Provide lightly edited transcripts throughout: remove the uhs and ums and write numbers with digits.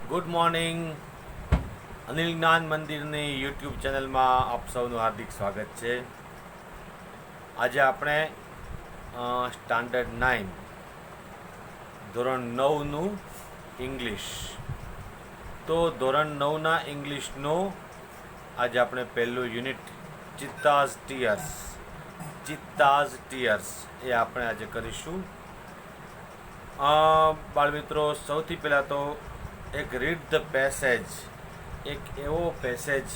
Good morning. Anil જ્ઞાન મંદિરની YouTube ચેનલમાં આપ સૌનું હાર્દિક સ્વાગત છે. આજે આપણે સ્ટાન્ડર્ડ 9 ધોરણ 9નું ઇંગ્લિશ. તો ધોરણ 9ના ઇંગ્લિશનો આજે આપણે પહેલું યુનિટ ચિત્તાઝ ટીયર્સ એ આપણે આજે કરીશું. બાળમિત્રો, સૌથી પહેલાં તો એક રીડ ધ પેસેજ, એક એવો પેસેજ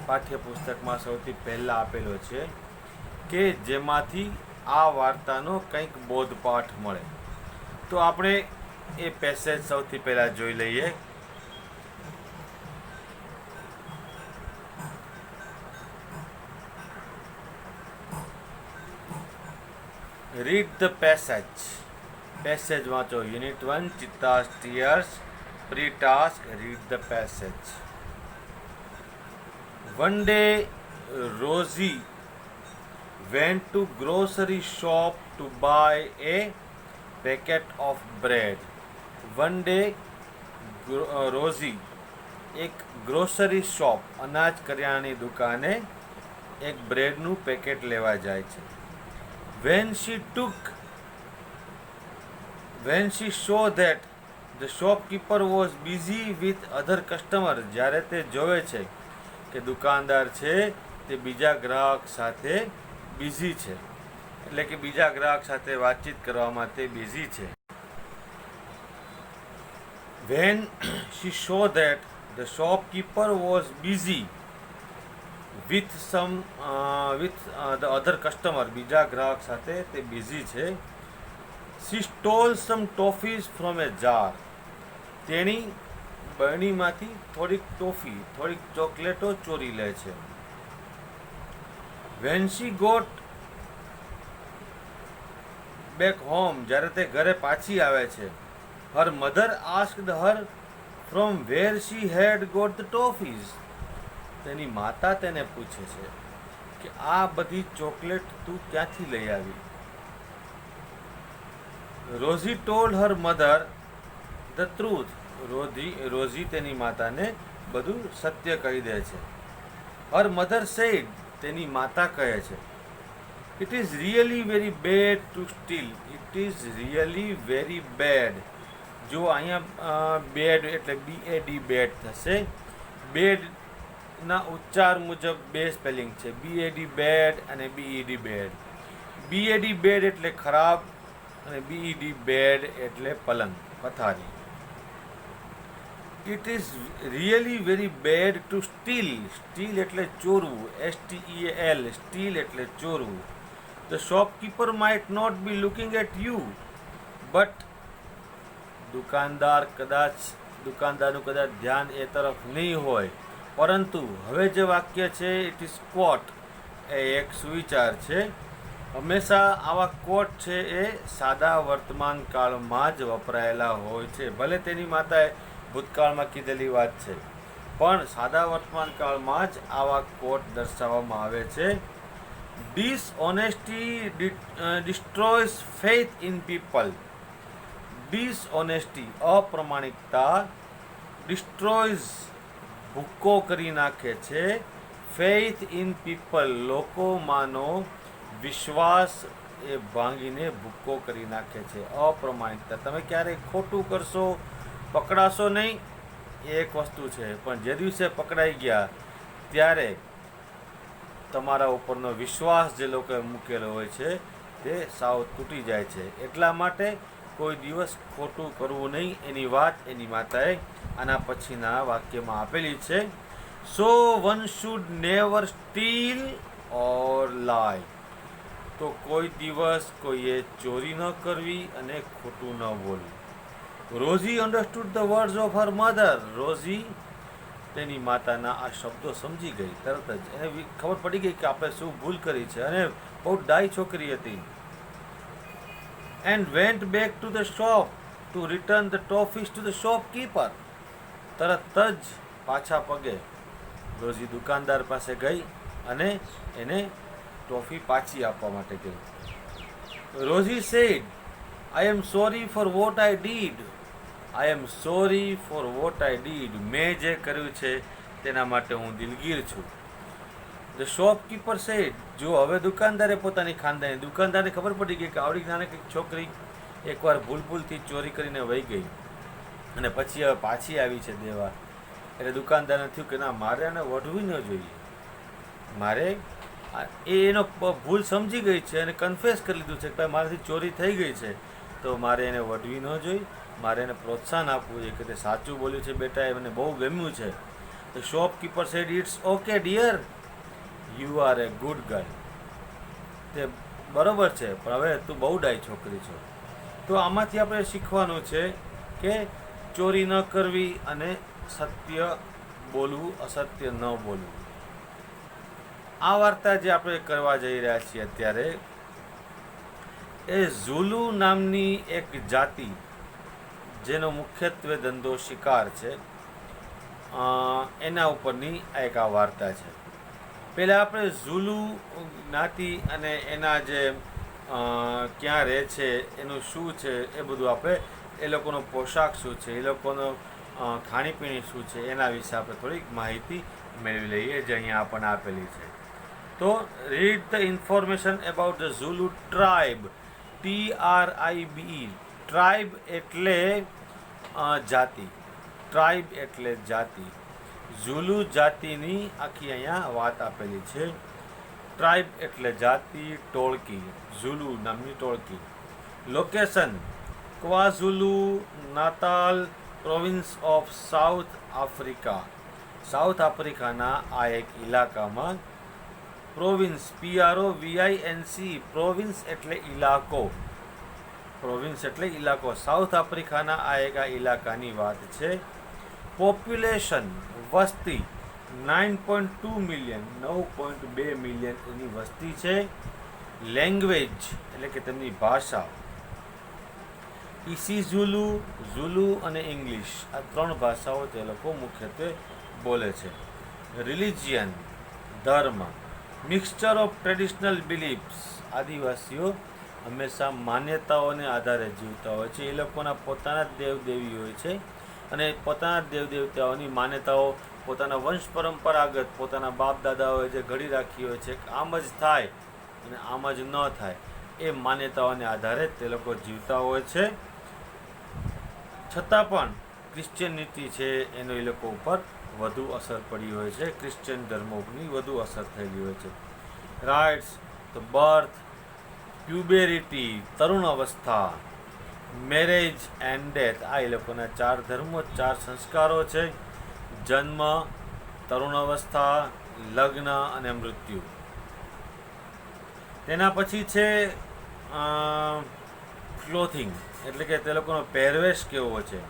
પાઠ્યપુસ્તકમાં સૌથી પહેલાં આપેલો છે કે જેમાંથી આ વાર્તાનો કંઈક બોધપાઠ મળે. તો આપણે એ પેસેજ સૌથી પહેલાં જોઈ લઈએ. રીડ ધ પેસેજ વાંચો. Unit 1 cheetah's tears. Pre-task, read the passage. One day, Rosie went to grocery shop to buy a packet of bread. One day, Rosie એક ગ્રોસરી શોપ, અનાજ કરિયાણાની દુકાને એક બ્રેડનું પેકેટ લેવા જાય છે. When she saw that the shopkeeper was busy with other customer, જ્યારે તે જોવે છે કે દુકાનદાર છે તે બીજા ગ્રાહક સાથે બિઝી છે, એટલે કે બીજા ગ્રાહક સાથે વાતચીત કરવામાં તે બિઝી છે. When she saw that the shopkeeper was busy with the other customer, બીજા ગ્રાહક સાથે તે બિઝી છે, she stole some toffees from a jar. તેણી બરણીમાંથી થોડીક ચોકલેટો ચોરી લે છે. When she got back home, જ્યારે તે ઘરે પાછી આવે છે, her mother asked her from where she had got the toffees. તેની માતા તેને પૂછે છે કે આ બધી ચોકલેટ તું ક્યાંથી લઈ આવી. Rosie told her mother the truth. Rosy તેની માતાને બધું સત્ય કહી દે છે. Her mother said, તેની માતા કહે છે, it is really very bad to steal. It is really very bad. જો અહીંયા બેડ એટલે BAD બેડ થશે. બેડના ઉચ્ચાર મુજબ બે સ્પેલિંગ છે, BAD બેડ અને BED બેડ. BAD બેડ એટલે ખરાબ અને BED બેડ એટલે પલંગ, પથારી. It is really very bad to steal. Steal એટલે ચોરવું, STEAL. Steal એટલે ચોરવું. The shopkeeper might not be looking at you, but દુકાનદારનું કદાચ ધ્યાન એ તરફ નહીં હોય, પરંતુ હવે જે વાક્ય છે ઇટ ઇઝ કોટ એ એક સુવિચાર છે. હંમેશા આવા કોટ છે એ સાદા વર્તમાન કાળમાં જ વપરાયેલા હોય છે. ભલે તેની માતાએ ભૂતકાળમાં કીધેલી વાત છે, પણ સાદા વર્તમાન કાળમાં જ આવા કોટ દર્શાવવામાં આવે છે. Dishonesty destroys faith in people. Dishonesty અપ્રમાણિકતા, destroys ભૂક્કો કરી નાખે છે, faith in people લોકોમાંનો વિશ્વાસ એ ભાંગીને ભૂક્કો કરી નાખે છે. અપ્રમાણિકતા, તમે ક્યારેય ખોટું કરશો, પકડાશો નહીં એ એક વસ્તુ છે, પણ જે દિવસે પકડાઈ ગયા ત્યારે તમારા ઉપરનો વિશ્વાસ જે લોકોએ મૂકેલો હોય છે તે સાવ તૂટી જાય છે. એટલા માટે કોઈ દિવસ ખોટું કરવું નહીં, એની વાત એની માતાએ આના પછીના વાક્યમાં આપેલી છે. સો વન શુડ નેવર સ્ટીલ ઓર લાય. તો કોઈ દિવસ કોઈએ ચોરી ન કરવી અને ખોટું ન બોલવું. Rosy understood the words of her mother. Rosy તેની માતાના આ શબ્દો સમજી ગઈ તરત જ. એને ખબર પડી ગઈ કે આપણે શું ભૂલ કરી છે, અને બહુ ડાઈ છોકરી હતી. And went back to the shop to return the toffees to the shopkeeper. તરત જ પાછા પગે રોઝી દુકાનદાર પાસે ગઈ અને એને ટોફી પાછી આપવા માટે ગઈ. Rosie said, I am sorry for what I did. I am sorry for what I did. મેં જે કર્યું છે તેના માટે હું દિલગીર છું. The shopkeeper said. જો હવે દુકાનદારે પોતાની ખાનદાની દુકાનદારને ખબર પડી ગઈ કે આવડી નાનકડી છોકરી એકવાર ભૂલથી ચોરી કરીને વહી ગઈ અને પછી હવે પાછી આવી છે દેવા. એટલે દુકાનદારને થયું કે ના, મારે એને વઢવી ન જોઈએ. મારે એનો ભૂલ સમજી ગઈ છે અને કન્ફેસ કરી લીધું છે કે ભાઈ મારાથી ચોરી થઈ ગઈ છે, તો મારે એને વઢવી ન જોઈ. મારે એને પ્રોત્સાહન આપવું જોઈએ કે તે સાચું બોલ્યું છે બેટા, એ મને બહુ ગમ્યું છે. The shopkeeper said it's okay dear, you are a good girl. તે બરોબર છે, પણ હવે તું બહુ ડાઈ છોકરી છો. તો આમાંથી આપણે શીખવાનું છે કે ચોરી ન કરવી અને સત્ય બોલવું, અસત્ય ન બોલવું. આ વાર્તા જે આપણે કરવા જઈ રહ્યા છીએ અત્યારે, એ ઝુલુ નામની એક જાતિ જેનો મુખ્યત્વે ધંધો શિકાર છે, એના ઉપરની એક આ વાર્તા છે. પહેલાં આપણે ઝુલુ જ્ઞાતિ અને એના જે ક્યાં રહે છે, એનું શું છે, એ બધું આપણે, એ લોકોનો પોશાક શું છે, એ લોકોનો ખાણીપીણી શું છે, એના વિશે આપણે થોડીક માહિતી મેળવી લઈએ, જે અહીંયા આપણને આપેલી છે. તો read the information about the ઝુલુ tribe. TRIBE. Tribe એટલે જાતિ. ટ્રાઇબ એટલે જાતિ. ઝુલુ જાતિની આખી અહીંયા વાત આપેલી છે. ટ્રાઇબ એટલે જાતિ, ટોળકી. ઝુલુ નામની ટોળકી. લોકેશન ક્વાઝુલુ નાતાલ, province of south Africa. South આફ્રિકાના આ એક ઇલાકામાં. Province PROVINC. પ્રોવિન્સ એટલે ઇલાકો. પ્રોવિન્સ એટલે ઇલાકો. સાઉથ આફ્રિકાના આ એક ઇલાકાની વાત છે. પોપ્યુલેશન વસ્તી 9.2 મિલિયન, 9.2 મિલિયન એની વસ્તી છે. લેંગ્વેજ એટલે કે તેમની ભાષા ઇસીઝુલુ, ઝુલુ અને ઇંગ્લિશ. આ ત્રણ ભાષાઓ તે લોકો મુખ્યત્વે બોલે છે. રિલિજિયન ધર્મ. Mixture of traditional beliefs. આદિવાસીઓ હંમેશા માન્યતાઓને આધારે જીવતા હોય છે. એ લોકોના પોતાના જ દેવદેવી હોય છે અને પોતાના દેવદેવતાઓની માન્યતાઓ પોતાના વંશ પરંપરાગત પોતાના બાપ દાદાઓએ જે ઘડી રાખી હોય છે, આમ જ થાય અને આમ જ ન થાય, એ માન્યતાઓને આધારે તે લોકો જીવતા હોય છે. છતાં પણ ક્રિશ્ચિયનિટી છે એનો એ લોકો ઉપર વધુ અસર પડી હોય છે. ક્રિશ્ચિયન ધર્મોની વધુ અસર થયેલી હોય છે. રાઇટ્સ તો બર્થ, પ્યુબેરિટી તરુણ અવસ્થા, મેરેજ એન્ડ ડેથ. આ એ લોકોના 4 ધર્મો, 4 સંસ્કારો છે. જન્મ, તરુણ અવસ્થા, લગ્ન અને મૃત્યુ. તેના પછી છે ક્લોથિંગ, એટલે કે તે લોકોનો પહેરવેશ કેવો છે.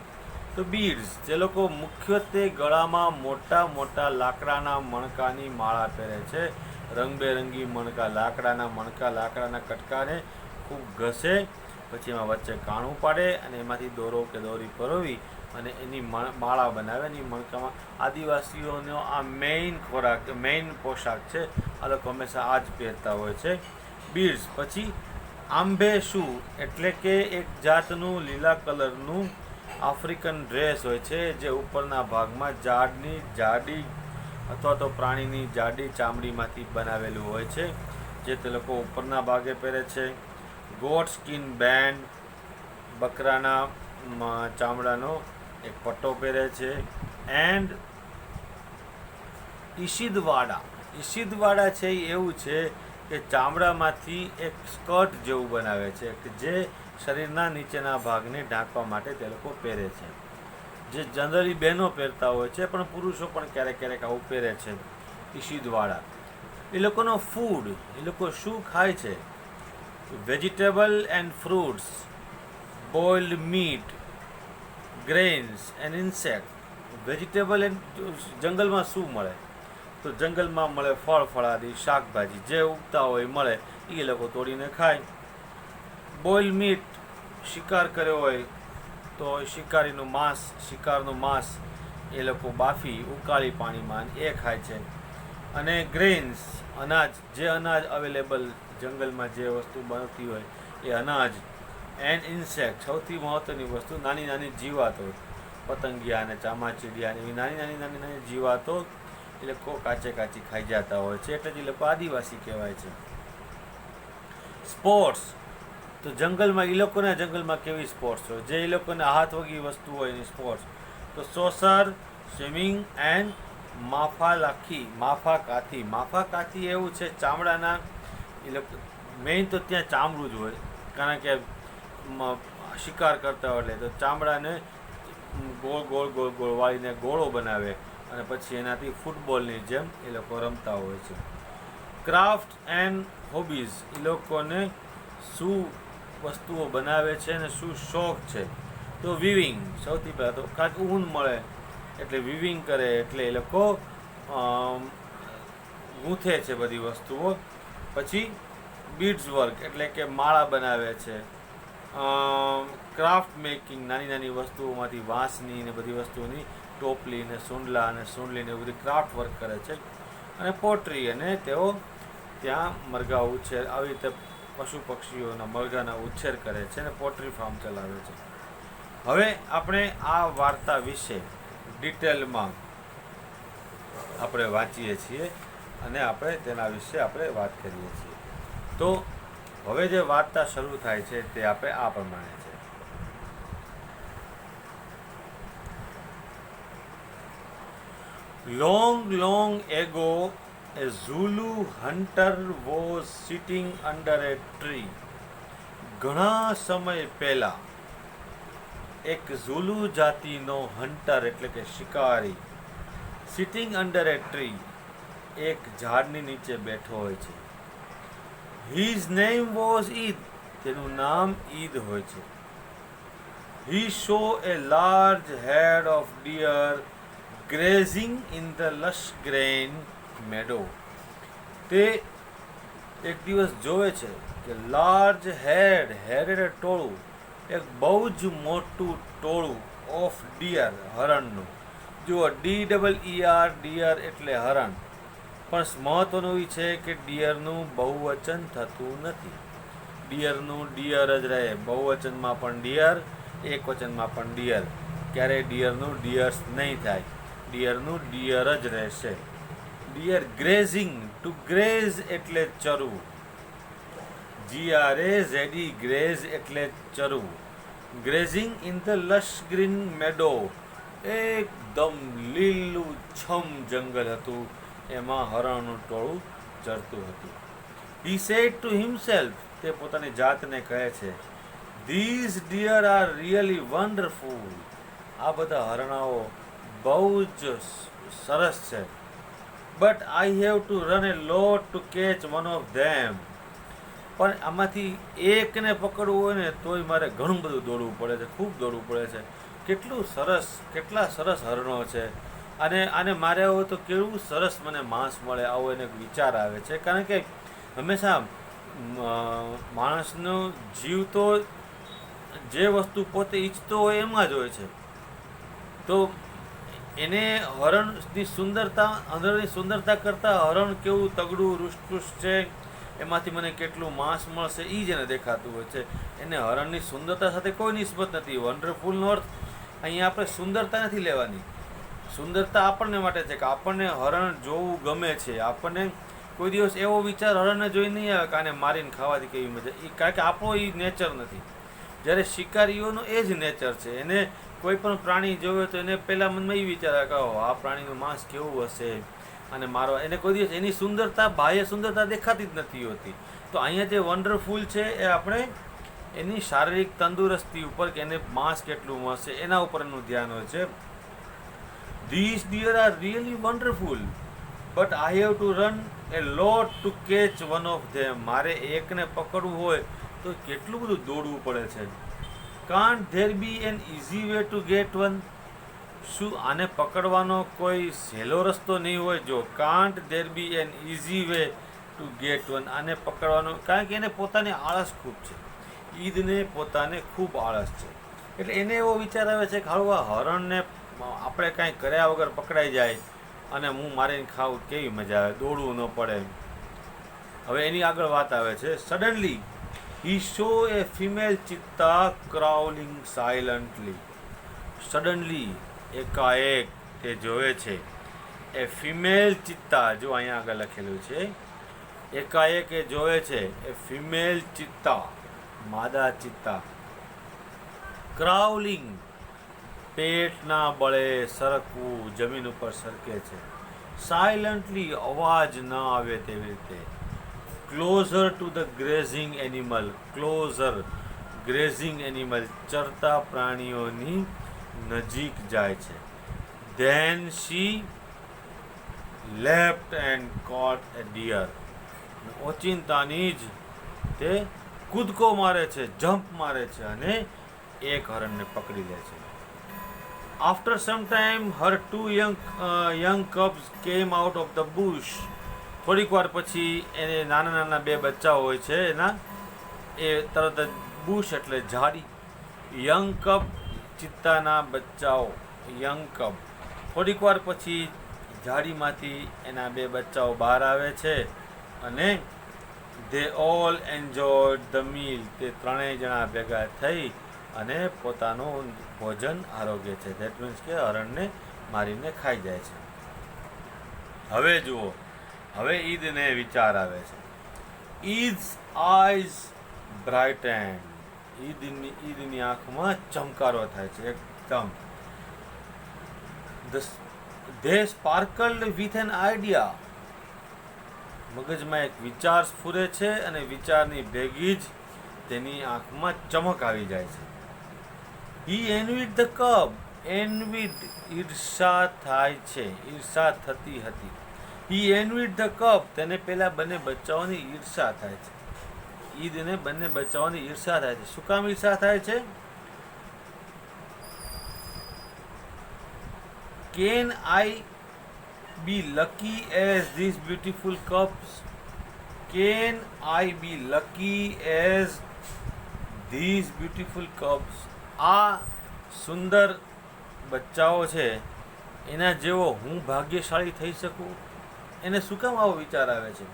તો બીડ્સ, જે લોકો મુખ્યત્વે ગળામાં મોટા મોટા લાકડાના મણકાની માળા પહેરે છે. રંગબેરંગી મણકા, લાકડાના મણકા, લાકડાના કટકાને ખૂબ ઘસે, પછી એમાં વચ્ચે કાણું પાડે અને એમાંથી દોરો કે દોરી પરોવી અને એની માળા બનાવે. એની મણકામાં આદિવાસીઓનો આ મેઇન ખોરાક, મેઇન પોશાક છે. આ લોકો હંમેશા આ જ પહેરતા હોય છે. બીડ્સ. પછી આંબે શું, એટલે કે એક જાતનું લીલા કલરનું આફ્રિકન ડ્રેસ હોય છે, જે ઉપરના ભાગમાં ઝાડની જાડી અથવા તો પ્રાણીની જાડી ચામડીમાંથી બનાવેલું હોય છે, જે તે લોકો ઉપરના ભાગે પહેરે છે. Goat skin band. બકરાના ચામડાનો એક પટ્ટો પહેરે છે. એન્ડ ઈશિદવાડા. ઈશિદવાડા છે એ એવું છે કે ચામડામાંથી એક સ્કર્ટ જેવું બનાવે છે કે જે શરીરના નીચેના ભાગને ઢાંકવા માટે તે લોકો પહેરે છે, જે જનરલી બહેનો પહેરતા હોય છે, પણ પુરુષો પણ ક્યારેક ક્યારેક આવું પહેરે છે. ઈશિદવાડા. એ લોકોનો ફૂડ, એ લોકો શું ખાય છે? Vegetable and fruits, boiled meet, grains and insect. Vegetable and, જંગલમાં શું મળે? તો જંગલમાં મળે ફળ ફળાદી, શાકભાજી, જે ઉગતા હોય મળે એ લોકો તોડીને ખાય. બોઇલ મીટ, શિકાર કર્યો હોય તો શિકારીનું માંસ, શિકારનું માંસ એ લોકો બાફી ઉકાળી પાણીમાં એ ખાય છે. અને ગ્રેન્સ, અનાજ, જે અનાજ અવેલેબલ જંગલમાં જે વસ્તુ બનતી હોય એ અનાજ. એન્ડ ઇન્સેક્ટ, સૌથી મહત્ત્વની વસ્તુ નાની નાની જીવાતો, પતંગિયા અને ચામાચીડિયા એવી નાની નાની જીવાતો એ લોકો કાચી ખાઈ જતા હોય છે, એટલે જ એ લોકો આદિવાસી કહેવાય છે. સ્પોર્ટ્સ તો જંગલમાં જંગલમાં કેવી સ્પોર્ટ્સ હોય, જે એ લોકોને હાથ વગી વસ્તુ હોય એની સ્પોર્ટ્સ તો સોસર, સ્વિમિંગ એન્ડ માફા કાથી એવું છે ચામડાના, એ લોકો મેઇન તો ત્યાં ચામડું જ હોય, કારણ કે શિકાર કરતા હોય એટલે તો ચામડાને ગોળ વાળીને ગોળો બનાવે અને પછી એનાથી ફૂટબોલની જેમ એ લોકો રમતા હોય છે. ક્રાફ્ટ એન્ડ હોબીઝ, એ લોકોને શું વસ્તુઓ બનાવે છે અને શું શોખ છે, તો વિવિંગ સૌથી પહેલાં તો કાંઈક ઊન મળે એટલે વિવિંગ કરે, એટલે એ લોકો ગૂંથે છે બધી વસ્તુઓ. પછી બીડ્સ વર્ક એટલે કે માળા બનાવે છે. ક્રાફ્ટ મેકિંગ, નાની વસ્તુઓમાંથી વાંસની ને બધી વસ્તુઓની ટોપલી ને સુંડલા અને સુંડલીને એવું બધી ક્રાફ્ટ વર્ક કરે છે. અને પોટ્રી, અને તેઓ ત્યાં મરઘા ઉછેર, આવી રીતે પશુ પક્ષીઓના મરઘાના ઉછેર કરે છે અને પોટ્રી ફાર્મ ચલાવે છે. હવે આપણે આ વાર્તા વિશે ડિટેલમાં આપણે વાંચીએ છીએ અને આપણે તેના વિશે આપણે વાત કરીએ છીએ. તો હવે જે વાર્તા શરૂ થાય છે તે આપણે આ પ્રમાણે છે. Long ago, a Zulu hunter was sitting under a tree. ઘણા સમય પહેલા એક ઝુલુ જાતિનો હન્ટર એટલે કે શિકારી સિટિંગ અંડર એ ટ્રી, એક ઝાડની નીચે બેઠો હોય છે. His name was Eid, તેનું નામ ઈદ હોય છે. He saw a large herd of deer grazing in the lush green meadow. તે એક દિવસ જોવે છે કે લાર્જ હેડ એટલે ટોળું, એક બહુ જ મોટું ટોળું ઓફ ડિયર, હરણનું. જુઓ, DEER, ડિયર એટલે હરણ, પણ મહત્વનું એ છે કે ડિયરનું બહુવચન થતું નથી. ડિયરનું ડિયર જ રહે, બહુવચનમાં પણ ડિયર, એકવચનમાં પણ ડિયર. ક્યારેય ડિયરનું ડિયર્સ નહીં થાય, ડિયરનું ડિયર જ રહેશે. ડિયર ગ્રેઝિંગ, ટુ ગ્રેઝ એટલે ચરવું, GRAZE, ગ્રેઝ એટલે ચરવું. Grazing in the lush green મેડો, એકદમ લીલું છમ જંગલ હતું, એમાં હરણનું ટોળું ચરતું હતું. He said to himself, તે પોતાની જાતને કહે છે, These deer are really wonderful. આ બધા હરણાઓ બહુ જ સરસ છે. But I have to run a lot to catch one of them. પણ આમાંથી એકને પકડવું હોય ને તોય મારે ઘણું બધું દોડવું પડે છે, ખૂબ દોડવું પડે છે. કેટલા સરસ હરણો છે, અને આને માર્યા હોય તો કેવું સરસ મને માંસ મળે, આવો એને વિચાર આવે છે. કારણ કે હંમેશા માણસનો જીવ તો જે વસ્તુ પોતે ઈચ્છતો હોય એમાં જ હોય છે. તો એને હરણની સુંદરતા, અંદરની સુંદરતા કરતાં હરણ કેવું તગડું રૂષ્ટપુષ્ટ છે, એમાંથી મને કેટલું માંસ મળશે, એ જ એને દેખાતું હોય છે. એને હરણની સુંદરતા સાથે કોઈ નિસ્બત નથી. વન્ડરફુલનો અર્થ અહીંયા આપણે સુંદરતા નથી લેવાની. સુંદરતા આપણને માટે છે કે આપણને હરણ જોવું ગમે છે. આપણને કોઈ દિવસ એવો વિચાર હરણને જોઈ નહીં આવે કે આને મારીને ખાવાથી કેવી મજા, એ કારણ કે આપણો એ નેચર નથી. જ્યારે શિકારીઓનો એ જ નેચર છે. એને કોઈ પણ પ્રાણી જોવે તો એને પહેલાં મનમાં એ વિચાર આવે કે આ પ્રાણીનું માંસ કેવું હશે અને મારવા, એને કોઈ દિવસ એની સુંદરતા, બાહ્ય સુંદરતા દેખાતી જ નથી હોતી. તો અહીંયા જે વન્ડરફુલ છે એ આપણે એની શારીરિક તંદુરસ્તી ઉપર કે એને માંસ કેટલું મળશે એના ઉપર એનું ધ્યાન હોય છે. These deer are really wonderful, but I have to run a lot to catch one of them. મારે એકને પકડવું હોય તો કેટલું બધું દોડવું પડે છે. Can't there be an easy way to get one? શું આને પકડવાનો કોઈ સહેલો રસ્તો નહીં હોય? જો can't there be an easy way to get one, આને પકડવાનો, કારણ કે એને પોતાની આળસ ખૂબ છે. ઈદને પોતાને ખૂબ આળસ છે, એટલે એને એવો વિચાર આવે છે કે હળવા હરણને આપણે કાંઈ કર્યા વગર પકડાઈ જાય અને હું મારીને ખાવું, કેવી મજા આવે, દોડવું ન પડે. હવે એની આગળ વાત આવે છે. Suddenly he saw a female cheetah crawling silently. Suddenly એકાએક તે જોવે છે એ ફિમેલ ચિત્તા, જો અહીંયા આગળ લખેલું છે, એકાએક એ જોવે છે એ ફિમેલ ચિત્તા, માદા ચિત્તા, ક્રાઉલિંગ, પેટના બળે સરકવું, જમીન ઉપર સરકે છે, સાયલન્ટલી, અવાજ ન આવે તેવી રીતે, closer to the grazing animal, closer, grazing animal, ચરતા પ્રાણીઓની નજીક જાય છે. Then she leapt and caught a deer, ઓચિંતાની જ તે કૂદકો મારે છે, જમ્પ મારે છે અને એક હરણને પકડી લે છે. After some time her two young cubs came out of the bush, થોડીક વાર પછી એને નાના નાના બે બચ્ચાઓ હોય છે એના, એ તરત જ બુશ એટલે ઝાડી, યંગ કબ, ચિત્તાના બચ્ચાઓ, યંગ કબ, થોડીક વાર પછી ઝાડીમાંથી એના બે બચ્ચાઓ બહાર આવે છે અને દે ઓલ એન્જોયડ ધ મીલ, તે ત્રણેય જણા ભેગા થઈ અને પોતાનું ભોજન આરોગે છે. ધેટ મીન્સ કે હરણને મારીને ખાઈ જાય છે. હવે જુઓ, હવે ઈદને વિચાર આવે છે. ઈદ્સ આઈઝ બ્રાઇટન, ઈદની આંખમાં ચમકારો થાય છે એકદમ. ધે સ્પાર્કલ્ડ વિથ એન આઈડિયા, મગજમાં એક વિચાર સ્ફુરે છે અને વિચારની ભેગી જ તેની આંખમાં ચમક આવી જાય છે. હી એનવિડ ધ કબ, એનવિડ, ઈર્ષા થાય છે, ઈર્ષા થતી હતી. હી એનવિડ ધ કબ, તેને પેલા બંને બચ્ચાઓની ઈર્ષા થાય છે. ઈદને બંને બચ્ચાઓની ઈર્ષા થાય છે. શું કામ ઈર્ષા થાય છે? Can I be lucky as this beautiful cubs, can I be lucky as this beautiful cubs, આ સુંદર બચ્ચાઓ છે એના જેવો હું ભાગ્યશાળી થઈ શકું? એને શું કામ આવો વિચાર આવે છે?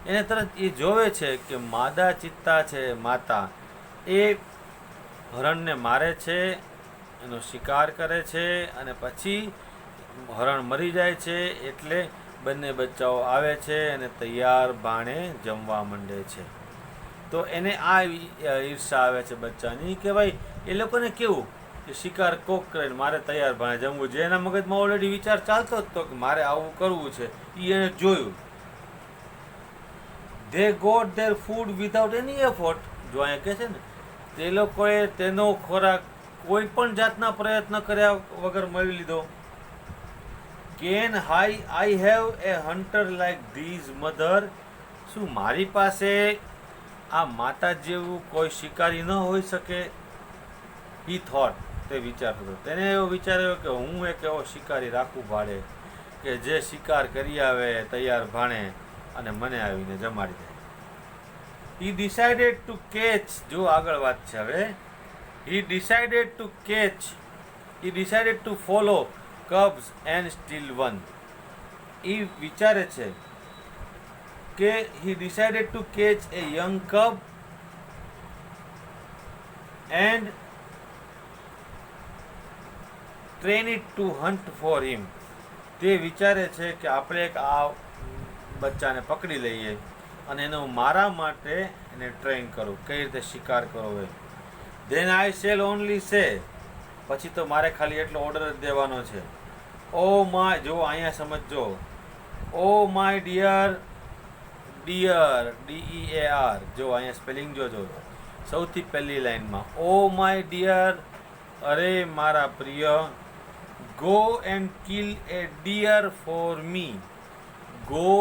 એને તરત એ જોવે છે કે માદા ચિત્તા છે, માતા, એ હરણને મારે છે, એનો શિકાર કરે છે અને પછી હરણ મરી જાય છે એટલે બંને બચ્ચાઓ આવે છે અને તૈયાર ભાણે જમવા માંડે છે. તો એને આ ઈર્ષા આવે છે બચ્ચાની કે ભાઈ એ લોકોને કેવું કે શિકાર કોક કરે મારે તૈયાર ભાણે જમવું, જે એના મગજમાં ઓલરેડી વિચાર ચાલતો હતો કે મારે આવું કરવું છે, એ એને જોયું. They got their food without any effort, જો અહીંયા કહે છે ને, તે લોકોએ તેનો ખોરાક કોઈ પણ જાતના પ્રયત્ન કર્યા વગર મળી લીધો. Can I have a hunter like this mother, શું મારી પાસે આ માતા જેવું કોઈ શિકારી ન હોઈ શકે? હી થોટ, તે વિચારતો હતો. તેને એવો વિચાર્યો કે હું એક એવો શિકારી રાખું ભાડે કે જે શિકાર કરી આવે તૈયાર ભાણે અને મને આવીને જમાડી દે. હી ડિસાઇડેડ ટુ કેચ, જો આગળ વાત છે હવે, હી decided to catch, he decided to follow cubs and still one. એ વિચારે છે કે he decided to catch a young cub and train it to hunt for him. તે વિચારે છે કે આપણે એક આ બચ્ચાને પકડી લઈએ અને એને હું મારા માટે એને ટ્રેન કરું, કઈ રીતે શિકાર કરવો હોય. then I shall only say, પછી તો મારે ખાલી એટલો ઓર્ડર જ દેવાનો છે. ઓ માય, જો અહીંયા સમજજો, oh my dear, dear, DEAR, જો અહીંયા સ્પેલિંગ જોજો સૌથી પહેલી લાઈનમાં, ઓ માય ડિયર, અરે મારા પ્રિય, go and kill a deer for me, go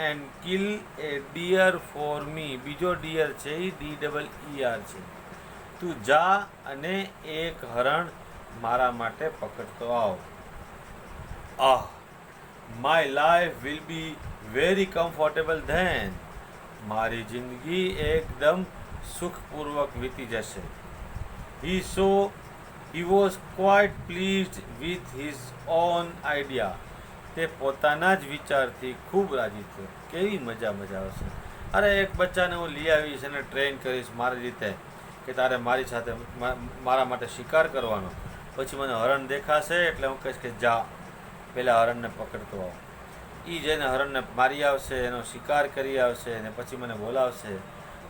and kill a deer for me, બીજો ડિયર છે એ DEER છે. તું જા અને એક હરણ મારા માટે પકડતો આવ. My life will be very comfortable then, મારી જિંદગી એકદમ સુખપૂર્વક વીતી જશે. He was quite pleased with his own idea, તે પોતાના જ વિચારથી ખૂબ રાજી થયો. કેવી મજા આવશે, અરે એક બચ્ચાને હું લઈ આવીશ અને ટ્રેન કરીશ મારી રીતે કે તારે મારી સાથે મારા માટે શિકાર કરવાનો, પછી મને હરણ દેખાશે એટલે હું કહીશ કે જા પહેલાં હરણને પકડતો આવ. એ જઈને હરણને મારી આવશે, એનો શિકાર કરી આવશે અને પછી મને બોલાવશે.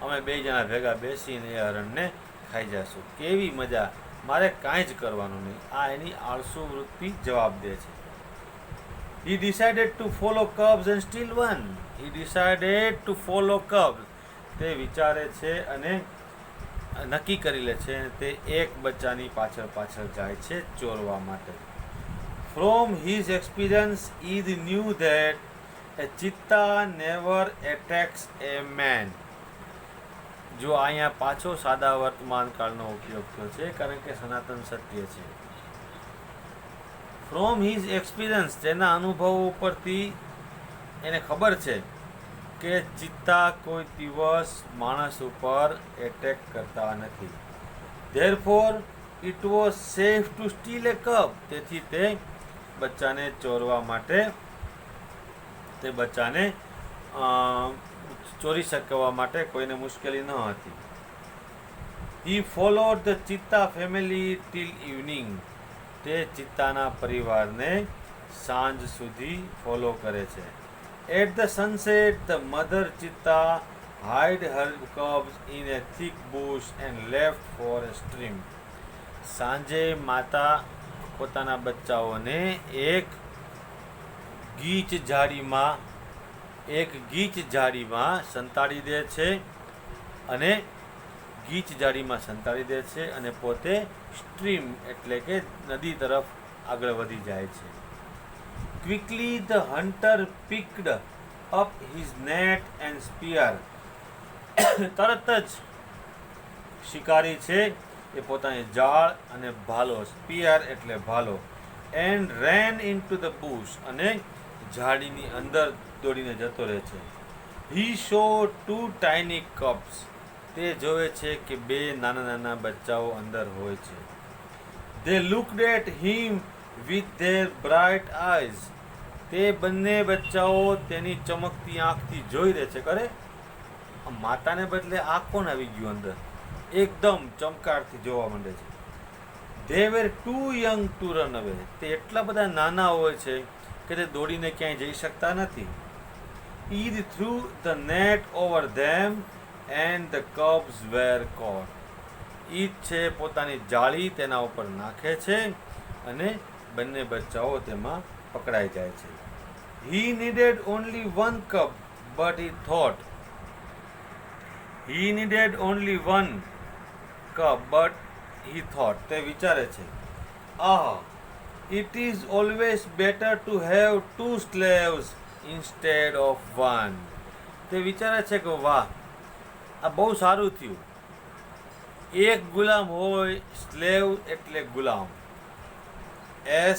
અમે 2 જણા ભેગા બેસીને એ હરણને ખાઈ જશું. કેવી મજા! મારે કાંઈ જ કરવાનું નહીં. આ એની આળસુ વૃત્તિ જવાબ દે છે. He decided to follow cubs and still won. He decided to follow cubs. તે વિચારે છે અને નક્કી કરી લે છે તે એક બચ્ચાની પાછળ જાય છે ચોરવા માટે. From his experience, he knew that a cheetah never attacks a man. જો અહીંયા પાછો સાદા વર્તમાન કાળનો ઉપયોગ થયો છે કારણ કે સનાતન સત્ય છે. ફ્રોમ હિઝ એક્સપિરિયન્સ, તેના અનુભવો ઉપરથી એને ખબર છે કે ચિત્તા કોઈ દિવસ માણસ ઉપર એટેક કરતા નથી. Therefore it was safe to steal a cub. તેથી તે બચ્ચાને ચોરવા માટે તે બચ્ચાને ચોરી શકવા માટે કોઈને મુશ્કેલી ન હતી. He followed the cheetah family till evening. તે ચિત્તાના પરિવારને સાંજ સુધી ફોલો કરે છે. At the sunset the mother cheetah hide her cubs in a thick bush and left for a stream. સાંજે માતા પોતાના બચ્ચાઓને એક ગીચ ઝાડીમાં સંતાડી દે છે અને પોતે સ્ટ્રીમ એટલે કે નદી તરફ આગળ વધી જાય છે. Quickly the hunter picked up his net and spear. તરત જ શિકારી છે એ પોતાની જાળ અને ભાલો, સ્પીયર એટલે ભાલો, and ran into the bush અને ઝાડીની અંદર દોડીને જતો રહે છે. He saw 2 tiny cubs. તે જોવે છે કે 2 નાના બચ્ચાઓ અંદર હોય છે. They looked at him with their bright eyes. તે બંને બચ્ચાઓ તેની ચમકતી આંખથી જોઈ રહે છે. કરે માતાને બદલે આ કોણ આવી ગયું અંદર? એકદમ ચમકારથી જોવા માંડે છે. They were too young to run away. તે એટલા બધા નાના હોય છે કે તે દોડીને ક્યાંય જઈ શકતા નથી. He threw the net over them and the cubs were caught. Eid છે પોતાની જાળી તેના ઉપર નાખે છે અને બંને બચ્ચાઓ તેમાં પકડાઈ જાય છે. He needed only 1 cub, but he thought. તે વિચારે છે, it is always better to have 2 slaves instead of 1. તે વિચારે છે કે વાહ, આ બહુ સારું થયું. એક ગુલામ હોય, સ્લેવ એટલે ગુલામ,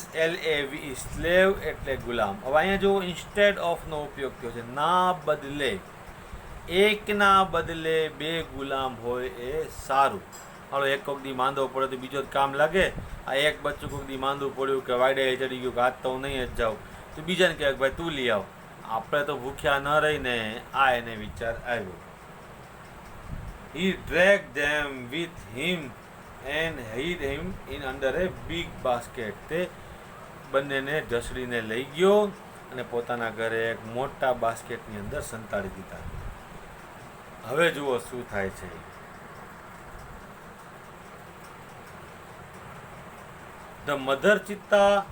SLAV, સ્લેવ એટલે ગુલામ. હવે અહીંયા જો ઇન્સ્ટેડ ઓફનો ઉપયોગ થયો છે, ના બદલે. એકના બદલે 2 ગુલામ હોય એ સારું. હાલો, એક કોક દી માંદો પડે તો બીજો જ કામ લાગે. આ એક બચ્ચું કોક દી માંદું પડ્યું કે વાયડે ચડી ગયું કે આજ તો હું નહીં જ જાઉં, તો બીજાને કહે ભાઈ તું લઈ આવ. આપણે તો ભૂખ્યા ન રહીને આ એને વિચાર આવ્યો. He dragged them with him and hid him in under a big basket. તે બંનેને ઢસડીને લઈ ગયો અને પોતાના ઘરે એક મોટા બાસ્કેટની અંદર સંતાડી દીધા. હવે જુઓ શું થાય છે. The mother cheetah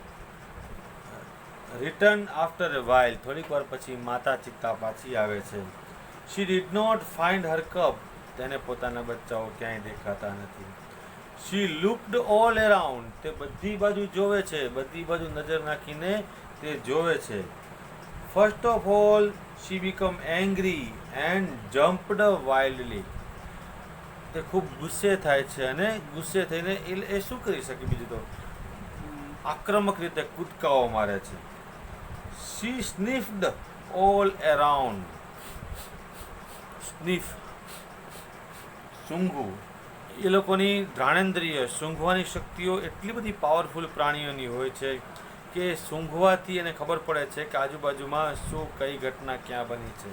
return after a while. થોડીક વાર પછી માતા ચિત્તા પાછી આવે છે. She did not find her cub. તેને પોતાના બચ્ચાઓ ક્યાંય દેખાતા નથી. She looked all around. તે બધી બાજુ જોવે છે, બધી બાજુ નજર નાખીને તે જોવે છે. First of all, she became angry and jumped wildly. તે ખૂબ ગુસ્સે થાય છે અને ગુસ્સે થઈને એ શું કરી શકે બીજું તો આક્રમક રીતે કૂદકાઓ મારે છે. She sniffed all around. Sniff, સૂંઘવું. એ લોકોની ઘ્રાણેન્દ્રિય સૂંઘવાની શક્તિઓ એટલી બધી પાવરફુલ પ્રાણીઓની હોય છે કે સૂંઘવાથી એને ખબર પડે છે કે આજુબાજુમાં શું કઈ ઘટના ક્યાં બની છે.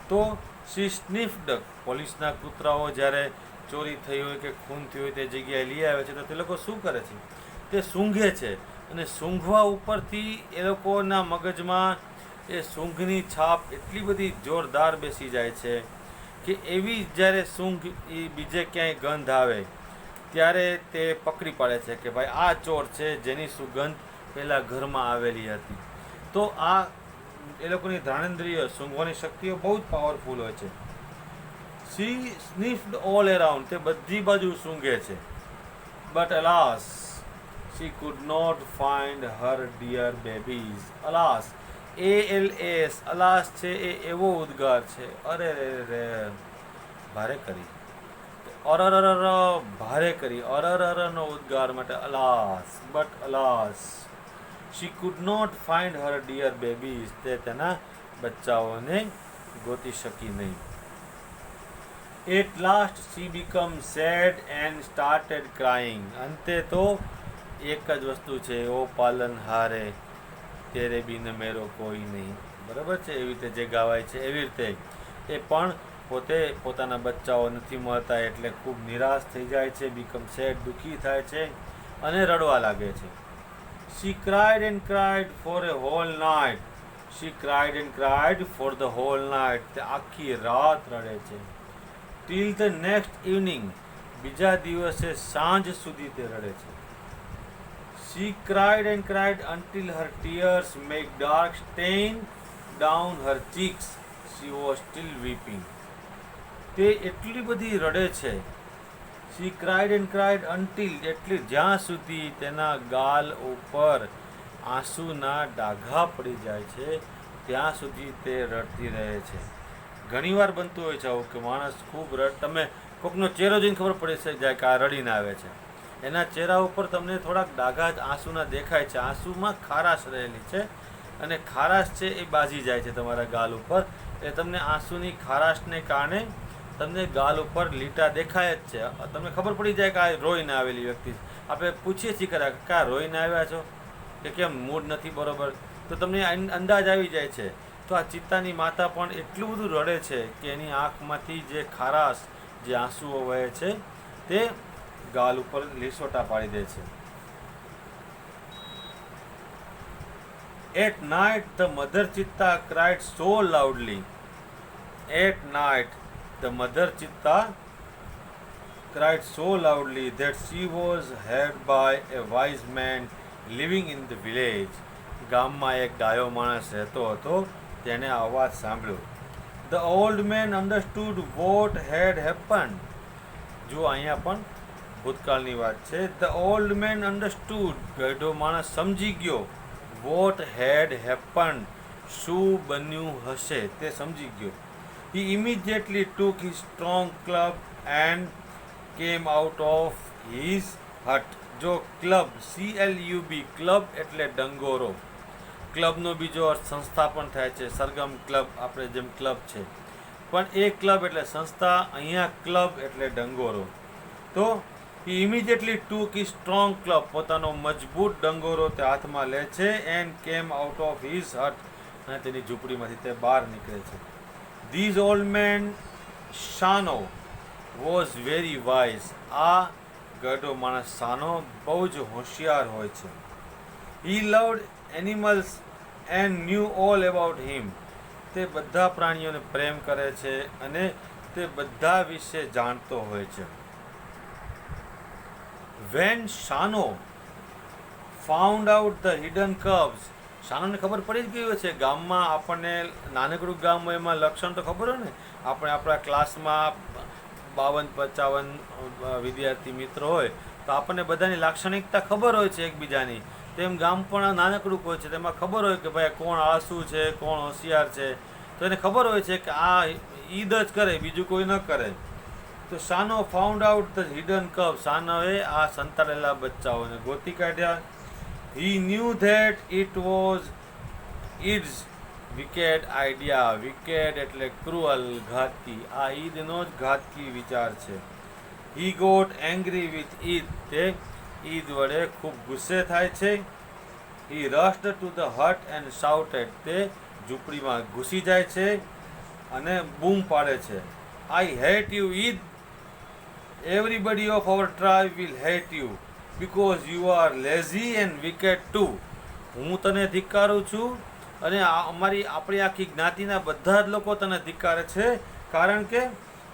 તો સી સ્નિફ્ડ. પોલીસના કૂતરાઓ જ્યારે ચોરી થઈ હોય કે ખૂન થયું હોય તે જગ્યાએ લઈ આવે છે તો તે લોકો શું કરે છે? તે સૂંઘે છે, અને સૂંઘવા ઉપરથી એ લોકોના મગજમાં એ સૂંઘની છાપ એટલી બધી જોરદાર બેસી જાય છે કે એવી જ્યારે સૂંઘ એ બીજે ક્યાંય ગંધ આવે ત્યારે તે પકડી પાડે છે કે ભાઈ આ ચોર છે જેની સુગંધ પહેલાં ઘરમાં આવેલી હતી. તો આ એ લોકોની ઘ્રાણેન્દ્રિય સૂંઘવાની શક્તિઓ બહુ જ પાવરફુલ હોય છે. સી સ્નિફ્ડ ઓલ એરાઉન્ડ, તે બધી બાજુ સૂંઘે છે. But alas she could not find her dear babies. Alas, ALAS, alas છે એ એવો ઉદ્ગાર છે, અરે રે ભારે કરી, અરર ભારે કરી, અરરનો ઉદ્ગાર માટે alas. But alas she could not find her dear babies, તે તેના બચ્ચાઓને ગોતી શકી નહીં. At last she became sad and started crying. અંતે તો એક જ વસ્તુ છે, ઓ પાલનહારે તેરે બિન મેરો કોઈ નહીં. બરાબર છે, એવી રીતે જે ગાવાય છે એવી રીતે એ પણ પોતે પોતાના બચ્ચાઓ નથી મળતા એટલે ખૂબ નિરાશ થઈ જાય છે, બીકમ સેડ, દુઃખી થાય છે અને રડવા લાગે છે. She cried and cried for a whole night. She cried and cried for the whole night. તે આખી રાત રડે છે. Till the next evening, બીજા દિવસે સાંજ સુધી તે રડે છે. She cried and cried until her tears made dark stain down her cheeks. She was still weeping. તે એટલી બધી રડે છે. She cried and cried until, એટલે જ્યાં સુધી તેના ગાલ ઉપર આંસુના ડાઘા પડી જાય છે ત્યાં સુધી તે રડતી રહે છે. ઘણીવાર બનતું હોય છે આવું કે માણસ ખૂબ તમે કોઈકનો ચહેરો જોઈને ખબર પડી જાય કે આ રડીને આવે છે. એના ચહેરા ઉપર તમને થોડાક ડાઘા આંસુના દેખાય છે. આંસુમાં ખારાશ રહેલી છે અને ખારાશ છે એ બાજી જાય છે તમારા ગાલ ઉપર. એ તમને આંસુની ખારાશને કારણે તમને ગાલ ઉપર લીટા દેખાય જ છે. તમને ખબર પડી જાય કે આ રોઈને આવેલી વ્યક્તિ. આપણે પૂછીએ છીએ કે આ રોઈને આવ્યા છો કે કેમ, મૂડ નથી બરોબર, તો તમને અંદાજ આવી જાય છે. તો આ ચિત્તાની માતા પણ એટલું બધું રડે છે કે એની આંખમાંથી જે ખારાશ, જે આંસુઓ વહે છે તે ગાલ ઉપર લીસોટા પાડી દે છે. At night the mother Chitta cried so loudly. At night the mother Chitta cried so loudly that she was heard by a wise man living in the village. ગામમાં એક ડાયો માણસ રહેતો હતો, તેણે આ અવાજ સાંભળ્યો. The old man understood what had happened. જો અહીંયા પણ ભૂતકાળની વાત છે. The old man understood, ગઢો માણસ સમજી ગયો. What had happened, શું બન્યું હશે તે સમજી ગયો. He immediately took his strong club and came out of his hut. જો ક્લબ, CLUB, ક્લબ એટલે ડંગોરો. ક્લબનો બીજો અર્થ સંસ્થા પણ થાય છે. સરગમ ક્લબ, આપણે જેમ ક્લબ છે, પણ એ ક્લબ એટલે સંસ્થા, અહીંયા ક્લબ એટલે ડંગોરો. તો he immediately took his strong club, પોતાનો મજબૂત ડંગોરો તે હાથમાં લે છે, and came out of his hut, અને તેની ઝૂંપડીમાંથી તે બહાર નીકળે છે. This old man Shano was very wise. આ ગઢો માણસ સાનો બહુ જ હોશિયાર હોય છે. He loved animals and knew all about him. તે બધા પ્રાણીઓને પ્રેમ કરે છે અને તે બધા વિશે જાણતો હોય છે. When Shano found out the hidden curves, શાનોને ખબર પડી જ ગયું છે. ગામમાં આપણને નાનકડું ગામ હોય એમાં લક્ષણ તો ખબર હોય ને. આપણે આપણા ક્લાસમાં 52-55 વિદ્યાર્થી મિત્રો હોય તો આપણને બધાની લાક્ષણિકતા ખબર હોય છે એકબીજાની. તેમ ગામ પણ નાનકડું હોય છે, તેમાં ખબર હોય કે ભાઈ કોણ આળસુ છે, કોણ હોશિયાર છે. તો એને ખબર હોય છે કે આ ઈદ જ કરે, બીજું કોઈ ન કરે. તો Shano found out the hidden cub, શાનોએ આ સંતાડેલા બચ્ચાઓને ગોતી કાઢ્યા. He knew that it was its wicked idea. Wicked એટલે ક્રુઅલ, ઘાતકી. આ ઈદનો જ ઘાતકી વિચાર છે. He got angry with Eid. તે ઈદ વડે ખૂબ ગુસ્સે થાય છે. He rushed to the hut and shouted. તે ઝૂંપડીમાં ઘૂસી જાય છે અને બૂમ પાડે છે. I hate you, Eid. Everybody of our tribe will hate you. because you are lazy and wicked too. હું તને ધિક્કારું છું અને આપણી આખી જ્ઞાતિના બધા જ લોકો તને ધિક્કારે છે, કારણ કે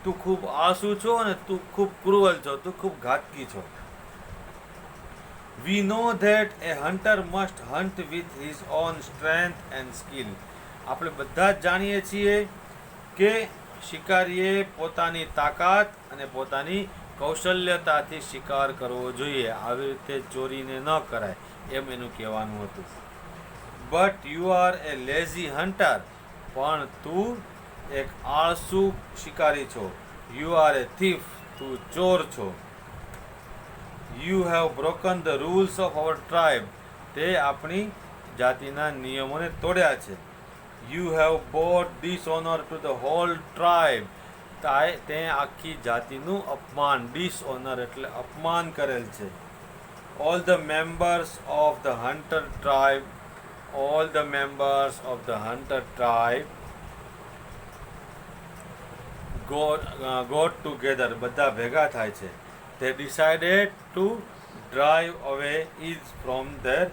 તું ખૂબ આળસુ છો અને તું ખૂબ ક્રુઅલ છો, તું ખૂબ ઘાતકી છો. We know that a hunter must hunt with his own strength and skill. આપણે બધા જ જાણીએ છીએ કે શિકારીએ પોતાની તાકાત અને પોતાની કૌશલ્યતાથી શિકાર કરવો જોઈએ. આવી રીતે ચોરીને ન કરાય એમ એનું કહેવાનું હતું. But you are A lazy hunter, પણ તું એક આળસુ શિકારી છો. યુ આર એ થીફ, તું ચોર છો. You have broken the rules of our tribe, તે આપણી જાતિના નિયમોને તોડ્યા છે. You have brought dishonour to the whole tribe, તે આખી જાતિનું અપમાન, ડિસઓનર એટલે અપમાન કરેલ છે. All the members of the hunter tribe, all the members of the hunter tribe got together, બધા ભેગા થાય છે. They decided to drive away Eid from their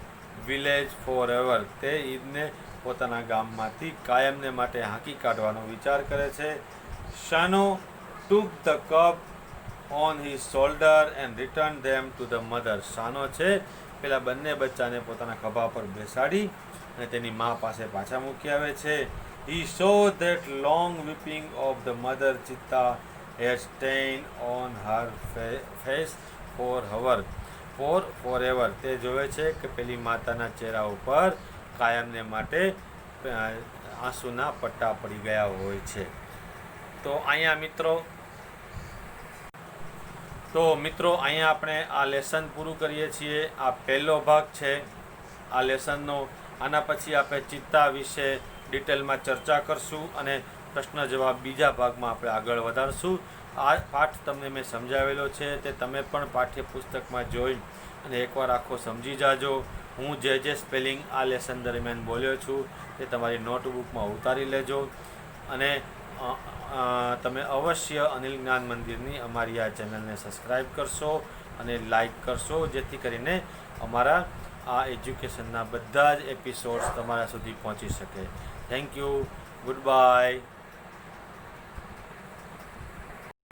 village forever. તે ઈદને પોતાના ગામમાંથી કાયમને માટે હાંકી કાઢવાનો વિચાર કરે છે. Shano took the cub on his shoulder and returned them to the mother. શાનો છે પેલા બંને બચ્ચાને પોતાના ખભા પર બેસાડી અને તેની મા પાસે પાછા મૂકી આવે છે. He saw that long weeping of the mother Chitta had stained on her face forever. તે જોવે છે કે પેલી માતાના ચહેરા ઉપર કાયમને માટે આંસુના પટ્ટા પડી ગયા હોય છે. તો મિત્રો અહીંયા આપણે આ લેસન પૂરું કરીએ છીએ. આ પહેલો ભાગ છે આ લેસનનો. આના પછી આપણે ચિત્તા વિશે ડિટેલમાં ચર્ચા કરશું અને પ્રશ્ન જવાબ બીજા ભાગમાં આપણે આગળ વધારશું. આ પાઠ તમને મેં સમજાવેલો છે તે તમે પણ પાઠ્યપુસ્તકમાં જોઈ અને એકવાર આખો સમજી જાજો. હું જે સ્પેલિંગ આ લેસન દરમિયાન બોલ્યો છું તે તમારી નોટબુકમાં ઉતારી લેજો અને તમે અવશ્ય અનિલ જ્ઞાન મંદિરની અમારી આ ચેનલને સબસ્ક્રાઈબ કરશો અને લાઈક કરશો, જેથી કરીને અમારા આ એજ્યુકેશનના બધા જ એપિસોડ્સ તમારા સુધી પહોંચી શકે. Thank you. Good bye.